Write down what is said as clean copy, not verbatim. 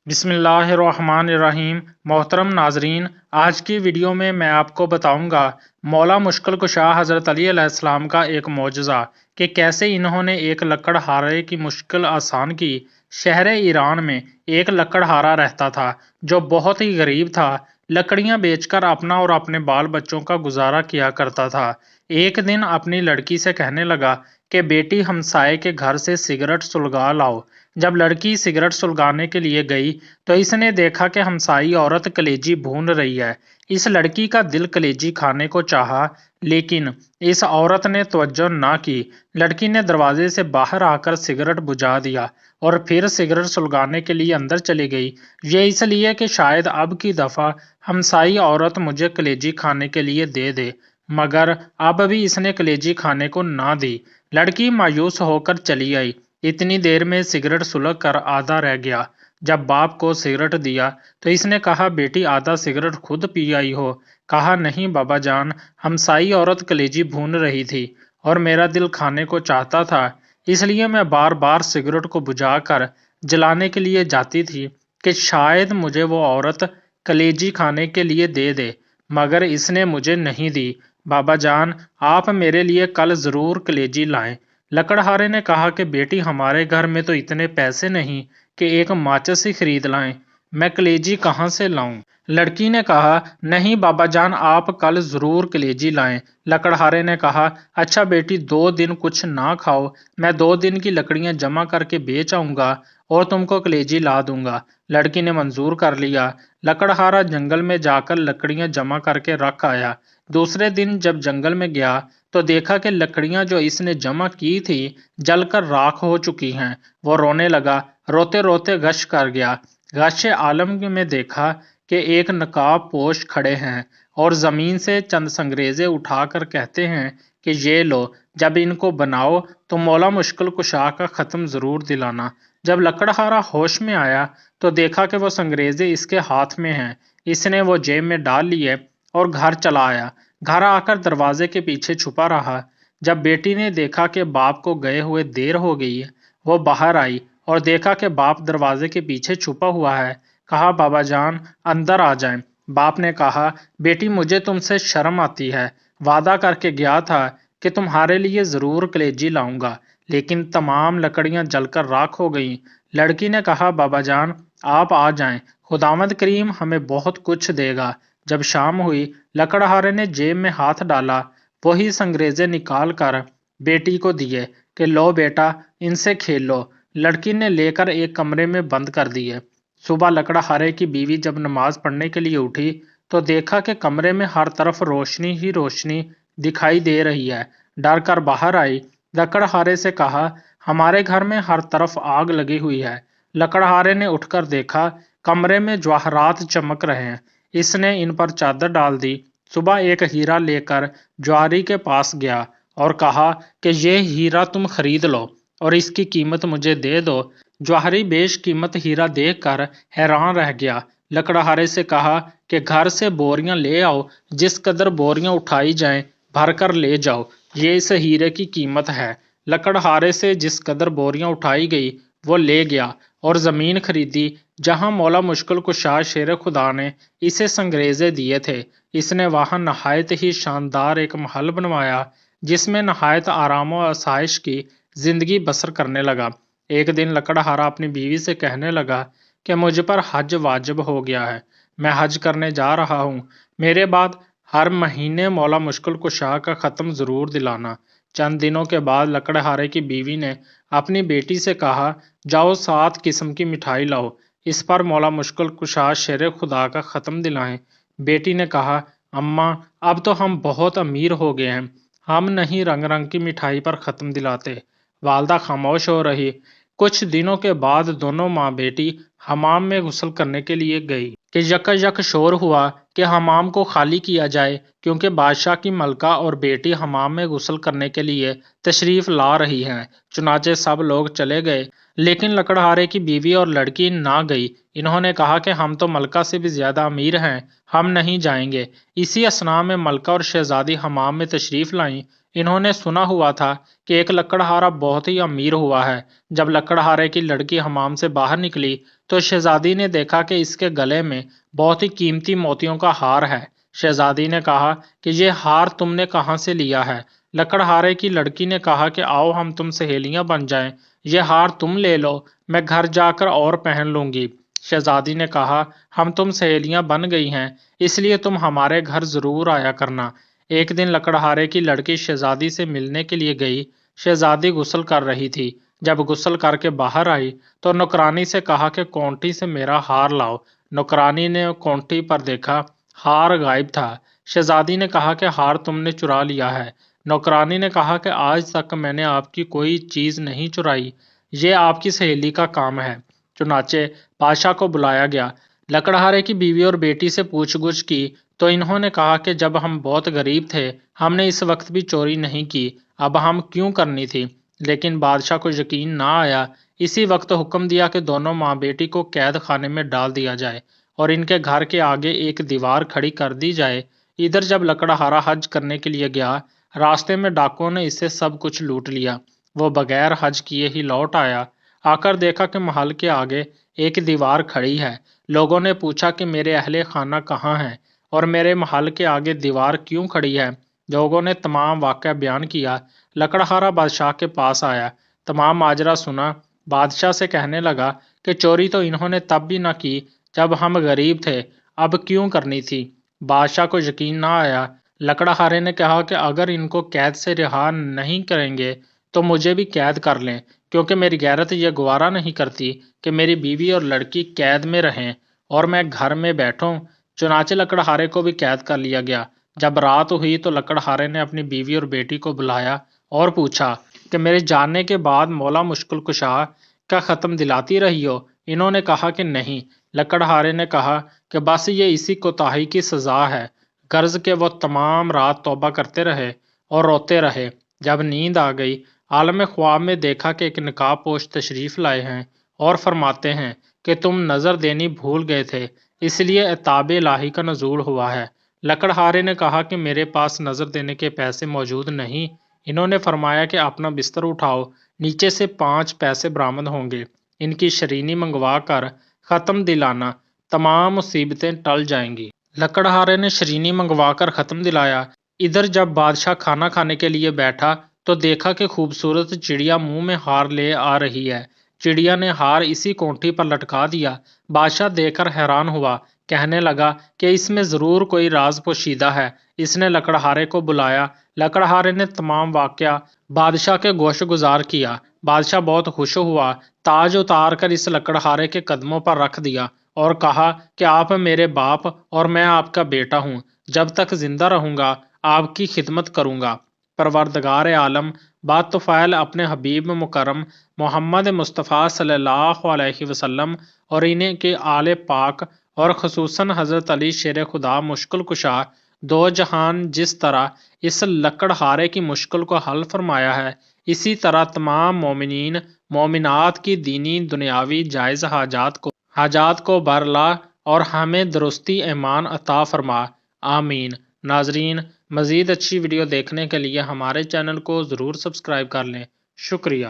बिस्मिल्लाहिर्रहमानिर्रहीम। मोहतरम नाजरीन, आज की वीडियो में मैं आपको बताऊंगा मौला मुश्किल कुशा हज़रत अली अलैहिस्सलाम का एक मौजज़ा कि कैसे इन्होंने एक लकड़हारे की मुश्किल आसान की। शहर ईरान में एक लकड़हारा रहता था जो बहुत ही गरीब था। लकड़ियां बेचकर अपना और अपने बाल बच्चों का गुजारा किया करता था। एक दिन अपनी लड़की से कहने लगा कि बेटी हमसाये के घर से सिगरेट सुलगा लाओ। जब लड़की सिगरेट सुलगाने के लिए गई तो इसने देखा कि हमसाई औरत कलेजी भून रही है। इस लड़की का दिल कलेजी खाने को चाहा, लेकिन इस औरत ने तवज्जो ना की। लड़की ने दरवाजे से बाहर आकर सिगरेट बुझा दिया और फिर सिगरेट सुलगाने के लिए अंदर चली गई। ये इसलिए कि शायद अब की दफा हमसाई औरत मुझे कलेजी खाने के लिए दे दे, मगर अब भी इसने कलेजी खाने को ना दी। लड़की मायूस होकर चली आई। इतनी देर में सिगरेट सुलग कर आधा रह गया। जब बाप को सिगरेट दिया तो इसने कहा, बेटी आधा सिगरेट खुद पी आई हो? कहा, नहीं बाबा जान, हमसाई औरत कलेजी भून रही थी और मेरा दिल खाने को चाहता था, इसलिए मैं बार बार सिगरेट को बुझाकर जलाने के लिए जाती थी कि शायद मुझे वो औरत कलेजी खाने के लिए दे दे, मगर इसने मुझे नहीं दी। बाबा जान, आप मेरे लिए कल जरूर कलेजी लाएं। लकड़हारे ने कहा कि बेटी हमारे घर में तो इतने पैसे नहीं कि एक माचिस ही खरीद लाएं, मैं कलेजी कहाँ से लाऊं? लड़की ने कहा, नहीं बाबा जान, आप कल जरूर कलेजी लाएं। लकड़हारे ने कहा, अच्छा बेटी 2 दिन कुछ ना खाओ, मैं 2 दिन की लकड़ियां जमा करके बेच आऊंगा और तुमको कलेजी ला दूंगा। लड़की ने मंजूर कर लिया। लकड़हारा जंगल में जाकर लकड़ियां जमा करके रख आया। दूसरे दिन जब जंगल में गया तो देखा कि लकड़ियां जो इसने जमा की थी जलकर राख हो चुकी हैं। वो रोने लगा। रोते रोते गश कर गया। गश आलम में देखा कि एक नकाब पोश खड़े हैं और जमीन से चंद संगरेजे उठाकर कहते हैं कि ये लो, जब इनको बनाओ तो मौला मुश्किल कुशा का खत्म जरूर दिलाना। जब लकड़हारा होश में आया तो देखा कि वो संगरेजे इसके हाथ में हैं। इसने वो जेब में डाल लिए और घर चला आया। घर आकर दरवाजे के पीछे छुपा रहा। जब बेटी ने देखा कि बाप को गए हुए देर हो गई है, वो बाहर आई और देखा कि बाप दरवाजे के पीछे छुपा हुआ है। कहा, बाबा जान अंदर आ जाएं। बाप ने कहा, बेटी मुझे तुमसे शर्म आती है, वादा करके गया था कि तुम्हारे लिए जरूर कलेजी लाऊंगा, लेकिन तमाम लकड़ियां जलकर राख हो गईं। लड़की ने कहा, बाबा जान आप आ जाएं, खुदावंद करीम हमें बहुत कुछ देगा। जब शाम हुई, लकड़हारे ने जेब में हाथ डाला, वही संगरेजे निकाल कर बेटी को दिए कि लो बेटा, इनसे खेलो। लड़की ने लेकर एक कमरे में बंद कर दिए। सुबह लकड़हारे की बीवी जब नमाज पढ़ने के लिए उठी तो देखा कि कमरे में हर तरफ रोशनी ही रोशनी दिखाई दे रही है। डर कर बाहर आई। लकड़हारे से कहा, हमारे घर में हर तरफ आग लगी हुई है। लकड़हारे ने उठकर देखा, कमरे में जवाहरात चमक रहे हैं। इसने इन पर चादर डाल दी। सुबह एक हीरा लेकर ज्वारी के पास गया और कहा कि ये हीरा तुम खरीद लो और इसकी कीमत मुझे दे दो। ज्वाहरी बेश कीमत हीरा देखकर हैरान रह गया। लकड़हारे से कहा कि घर से बोरियां ले आओ, जिस कदर बोरियां उठाई जाएं भर कर ले जाओ, ये इस हीरे की कीमत है। लकड़हारे से जिस कदर बोरियां उठाई गई वो ले गया और जमीन खरीदी जहां मौला मुश्किल कुशा शेर खुदा ने इसे संगरेजे दिए थे। इसने वहां नहायत ही शानदार एक महल बनवाया जिसमें नहायत आराम और आसाइश की जिंदगी बसर करने लगा। एक दिन लकड़हारा अपनी बीवी से कहने लगा कि मुझ पर हज वाजिब हो गया है, मैं हज करने जा रहा हूँ। मेरे बाद हर महीने मौला मुश्किल कुशा का खत्म जरूर दिलाना। चंद दिनों के बाद लकड़हारे की बीवी ने अपनी बेटी से कहा, जाओ 7 किस्म की मिठाई लाओ, इस पर मौला मुश्किल कुशा शेर खुदा का खत्म दिलाएं। बेटी ने कहा, अम्मा अब तो हम बहुत अमीर हो गए हैं, हम नहीं रंग रंग की मिठाई पर खत्म दिलाते। वालदा खामोश हो रही। कुछ दिनों के बाद दोनों माँ बेटी हमाम में गुस्ल करने के लिए गई कि यकयक शोर हुआ कि हमाम को खाली किया जाए, क्योंकि बादशाह की मलका और बेटी हमाम में गुस्ल करने के लिए तशरीफ ला रही हैं। चुनाचे सब लोग चले गए, लेकिन लकड़हारे की बीवी और लड़की ना गई। इन्होंने कहा कि हम तो मलका से भी ज्यादा अमीर हैं, हम नहीं जाएंगे। इसी असना में मलका और शहजादी हमाम में तशरीफ लाई। انہوں نے سنا ہوا تھا کہ ایک لکڑہارا بہت ہی امیر ہوا ہے۔ جب لکڑہارے کی لڑکی حمام سے باہر نکلی تو شہزادی نے دیکھا کہ اس کے گلے میں بہت ہی قیمتی موتیوں کا ہار ہے۔ شہزادی نے کہا کہ یہ ہار تم نے کہاں سے لیا ہے؟ لکڑہارے کی لڑکی نے کہا کہ آؤ ہم تم سہیلیاں بن جائیں، یہ ہار تم لے لو، میں گھر جا کر اور پہن لوں گی۔ شہزادی نے کہا ہم تم سہیلیاں بن گئی ہیں، اس لیے تم ہمارے گھر ضرور آیا کرنا۔ ایک دن لکڑہارے کی لڑکی شہزادی سے ملنے کے لیے گئی۔ شہزادی غسل کر رہی تھی۔ جب غسل کر کے باہر آئی تو نوکرانی سے کہا کہ کونٹی سے میرا ہار لاؤ۔ نوکرانی نے کونٹی پر دیکھا، ہار غائب تھا۔ شہزادی نے کہا کہ ہار تم نے چرا لیا ہے۔ نوکرانی نے کہا کہ آج تک میں نے آپ کی کوئی چیز نہیں چرائی، یہ آپ کی سہیلی کا کام ہے۔ چنانچہ بادشاہ کو بلایا گیا۔ لکڑہارے کی بیوی اور بیٹی سے پوچھ گچھ کی تو انہوں نے کہا کہ جب ہم بہت غریب تھے ہم نے اس وقت بھی چوری نہیں کی، اب ہم کیوں کرنی تھی؟ لیکن بادشاہ کو یقین نہ آیا۔ اسی وقت حکم دیا کہ دونوں ماں بیٹی کو قید خانے میں ڈال دیا جائے اور ان کے گھر کے آگے ایک دیوار کھڑی کر دی جائے۔ ادھر جب لکڑہارا حج کرنے کے لیے گیا، راستے میں ڈاکوؤں نے اسے سب کچھ لوٹ لیا۔ وہ بغیر حج کیے ہی لوٹ آیا۔ آ کر دیکھا کہ محل کے آگے ایک دیوار کھڑی ہے۔ لوگوں نے پوچھا کہ میرے اہل خانہ کہاں ہیں اور میرے محل کے آگے دیوار کیوں کھڑی ہے؟ لوگوں نے تمام واقعہ بیان کیا۔ لکڑہارا بادشاہ کے پاس آیا، تمام ماجرا سنا۔ بادشاہ سے کہنے لگا کہ چوری تو انہوں نے تب بھی نہ کی جب ہم غریب تھے، اب کیوں کرنی تھی؟ بادشاہ کو یقین نہ آیا۔ لکڑہارے نے کہا کہ اگر ان کو قید سے رہا نہیں کریں گے تو مجھے بھی قید کر لیں، کیونکہ میری غیرت یہ گوارا نہیں کرتی کہ میری بیوی اور لڑکی قید میں رہیں اور میں گھر میں بیٹھوں۔ چنانچہ لکڑہارے کو بھی قید کر لیا گیا۔ جب رات ہوئی تو لکڑہارے نے اپنی بیوی اور بیٹی کو بلایا اور پوچھا کہ میرے جاننے کے بعد مولا مشکل کشا کا ختم دلاتی رہی ہو؟ انہوں نے کہا کہ نہیں۔ لکڑہارے نے کہا کہ بس یہ اسی کوتاہی کی سزا ہے، غرض کہ وہ تمام رات توبہ کرتے رہے اور روتے رہے۔ جب نیند آ گئی، عالم خواب میں دیکھا کہ ایک نقاب پوش تشریف لائے ہیں اور فرماتے ہیں کہ تم نظر دینی بھول گئے تھے، اس لیے عتاب الہی کا نزول ہوا ہے۔ لکڑہارے نے کہا کہ میرے پاس نظر دینے کے پیسے موجود نہیں۔ انہوں نے فرمایا کہ اپنا بستر اٹھاؤ، نیچے سے 5 پیسے برآمد ہوں گے، ان کی شرینی منگوا کر ختم دلانا، تمام مصیبتیں ٹل جائیں گی۔ لکڑہارے نے شرینی منگوا کر ختم دلایا۔ ادھر جب بادشاہ کھانا کھانے کے لیے بیٹھا تو دیکھا کہ خوبصورت چڑیا منہ میں ہار لے آ رہی ہے۔ چڑیا نے ہار اسی کونٹی پر لٹکا دیا۔ بادشاہ دیکھ کر حیران ہوا، کہنے لگا کہ اس میں ضرور کوئی راز پوشیدہ ہے۔ اس نے لکڑہارے کو بلایا۔ لکڑہارے نے تمام واقعہ بادشاہ کے گوش گزار کیا۔ بادشاہ بہت خوش ہوا، تاج اتار کر اس لکڑہارے کے قدموں پر رکھ دیا اور کہا کہ آپ میرے باپ اور میں آپ کا بیٹا ہوں، جب تک زندہ رہوں گا آپ کی خدمت کروں گا۔ پروردگار عالم بطفیل اپنے حبیب مکرم محمد مصطفیٰ صلی اللہ علیہ وسلم اور انہیں کے آل پاک اور خصوصاً حضرت علی شیر خدا مشکل کشا دو جہان جس طرح اس لکڑہارے کی مشکل کو حل فرمایا ہے، اسی طرح تمام مومنین مومنات کی دینی دنیاوی جائز حاجات کو برلا اور ہمیں درستی ایمان عطا فرما، آمین۔ ناظرین، مزید اچھی ویڈیو دیکھنے کے لیے ہمارے چینل کو ضرور سبسکرائب کر لیں۔ شکریہ۔